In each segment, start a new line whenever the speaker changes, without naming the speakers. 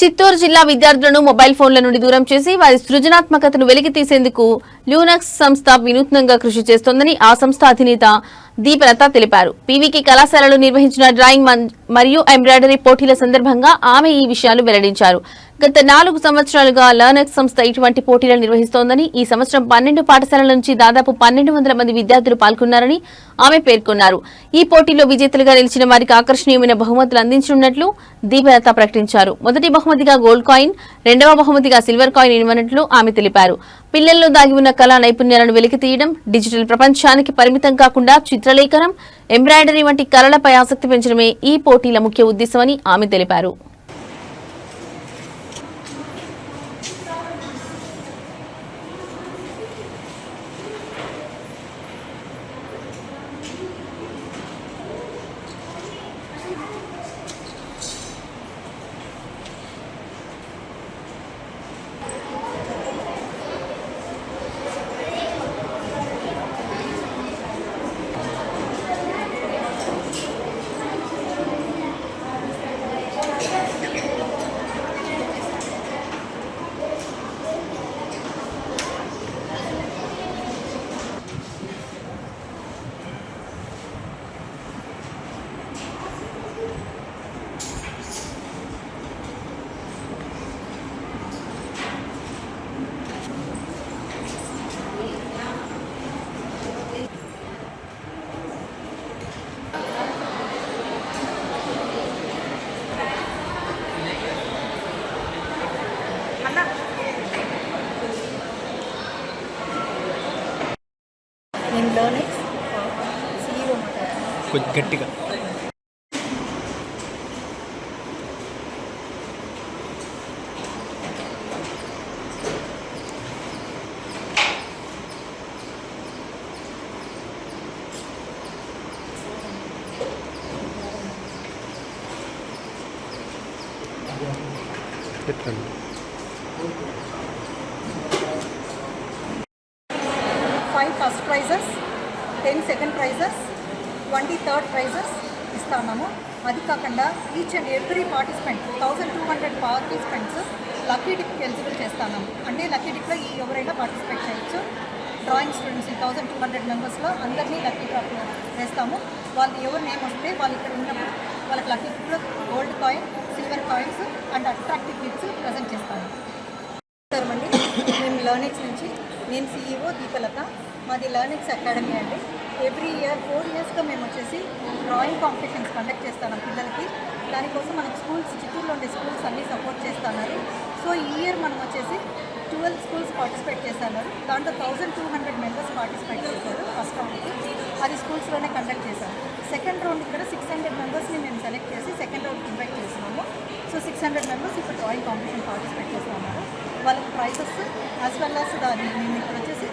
చిత్తూరు జిల్లా విద్యార్థులను మొబైల్ ఫోన్ల నుండి దూరం చేసి వారి సృజనాత్మకతను వెలికి తీసేందుకు ల్యూనక్స్ సంస్థ వినూత్నంగా కృషి చేస్తోందని ఆ సంస్థ అధినేత దీపలత తెలిపారు. పీవీకే కళాశాలలో నిర్వహించిన డ్రాయింగ్ మరియు ఎంబ్రాయిడరీ పోటీల సందర్భంగా ఆమె ఈ విషయాలు వెల్లడించారు. గత 4 సంవత్సరాలుగా ల్యూనక్స్ సంస్థ ఇటువంటి పోటీలు నిర్వహిస్తోందని, ఈ సంవత్సరం 12 పాఠశాలల నుంచి దాదాపు 1200 మంది విద్యార్థులు పాల్గొన్నారని ఆమె పేర్కొన్నారు. ఈ పోటీలో విజేతలుగా నిలిచిన వారికి ఆకర్షణీయమైన బహుమతులు అందించనున్నట్లు దీపలత ప్రకటించారు. మొదటి బహుమతిగా గోల్డ్ కాయిన్, రెండవ బహుమతిగా సిల్వర్ కాయిన్ ఇవ్వనున్నట్లు ఆమె తెలిపారు. పిల్లల్లో దాగి ఉన్న కళా నైపుణ్యాలను వెలికితీయడం, డిజిటల్ ప్రపంచానికి పరిమితం కాకుండా చిత్రలేఖనం, ఎంబ్రాయిడరీ వంటి కళలపై ఆసక్తి పెంచడమే ఈ పోటీల ముఖ్య ఉద్దేశమని ఆమె తెలిపారు.
కొంచెం గట్టిగా పెట్టండి.
5 first prizes, 10 second prizes, 20 third prizes ఇస్తున్నాము. అది కాకుండా each and every participant 1200 participants lucky డిప్కి ఎలిజిబుల్ చేస్తున్నాము. అంటే లక్కీ డిప్లో ఎవరైనా పార్టిసిపేట్ చేయొచ్చు. డ్రాయింగ్ స్టూడెంట్స్ 1200 మెంబర్స్లో అందరినీ లక్కీ డ్రాప్ వేస్తాము. వాళ్ళు ఎవరు నేమ్ వస్తే వాళ్ళు ఇక్కడ ఉన్నప్పుడు వాళ్ళకి లక్కీ డిప్లో gold coin, silver coins and attractive gifts present చేస్తాము. అండి, మేము లర్నింగ్స్ నుంచి, నేను CEO దీపలత. మాది లర్నింగ్స్ అకాడమీ అండి. ఎవ్రీ ఇయర్ 4 ఇయర్స్గా మేము వచ్చేసి డ్రాయింగ్ కాంపిటీషన్స్ కండక్ట్ చేస్తున్నాం పిల్లలకి. దానికోసం మనకు స్కూల్స్, చిత్తూరులో ఉండే స్కూల్స్ అన్నీ సపోర్ట్ చేస్తున్నారు. సో ఈ ఇయర్ మనం వచ్చేసి 12 స్కూల్స్ పార్టిసిపేట్ చేస్తున్నారు. దాంట్లో 1200 మెంబర్స్ పార్టిసిపేట్ చేశారు ఫస్ట్ రౌండ్కి. అది స్కూల్స్లోనే కండక్ట్ చేశాము. సెకండ్ రౌండ్ ఇక్కడ 600 మెంబర్స్ని మేము సెలెక్ట్ చేసి సెకండ్ రౌండ్కి ఇన్వైట్ చేస్తున్నాము. సో 600 మెంబర్స్ ఇప్పుడు డ్రాయింగ్ కాంపిటీషన్ పార్టిసిపేట్ చేస్తున్నారు. వాళ్ళకి ప్రైజెస్ యాజ్ వెల్ యాజ్ దాన్ని మేము ఇక్కడ వచ్చేసి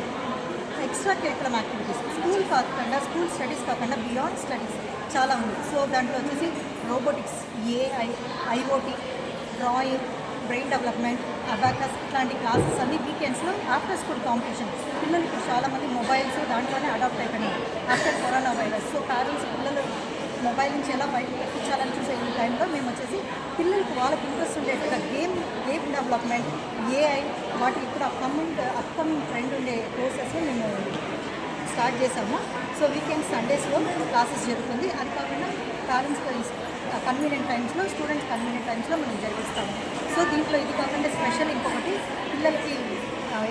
ఎక్స్ట్రా కరికులం యాక్టివిటీస్, స్కూల్ కాకుండా, స్కూల్ స్టడీస్ కాకుండా బియాండ్ స్టడీస్ చాలా ఉంది. సో దాంట్లో వచ్చేసి robotics, AI, IoT, drawing, brain development, abacus ఇట్లాంటి క్లాసెస్ అన్ని వీకెండ్స్లో ఆఫ్టర్ స్కూల్ కాంపిటీషన్. పిల్లలు ఇప్పుడు చాలామంది మొబైల్స్ దాంట్లోనే అడాప్ట్ అయిపోయినాయి after corona virus. So parents పిల్లలు మొబైల్ నుంచి ఎలా బయటకు తెప్పించాలని చూసే ఈ టైంలో మేము వచ్చేసి పిల్లలకు వాళ్ళకి ఇంట్రెస్ట్ ఉండేట్టుగా గేమ్ డెవలప్మెంట్, AI వాటి ఇప్పుడు అప్కమింగ్ ట్రెండ్ ఉండే కోర్సెస్ మేము స్టార్ట్ చేసాము. సో వీకెండ్ సండేస్లో క్లాసెస్ జరుగుతుంది. అది కాకుండా పేరెంట్స్ కన్వీనియంట్ టైమ్స్లో, స్టూడెంట్స్ కన్వీనియంట్ టైమ్స్లో మనం జరిపిస్తాము. సో దీంట్లో ఇది కాకుండా స్పెషల్ ఇంకొకటి పిల్లలకి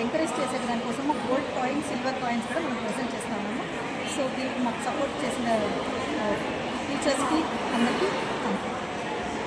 ఎంకరేజ్ చేసే దానికోసము గోల్డ్ కాయిన్స్, సిల్వర్ కాయిన్స్ కూడా మనం ప్రజెంట్ చేస్తున్నాము. సో దీనికి మాకు సపోర్ట్ చేసిన టీచర్స్కి,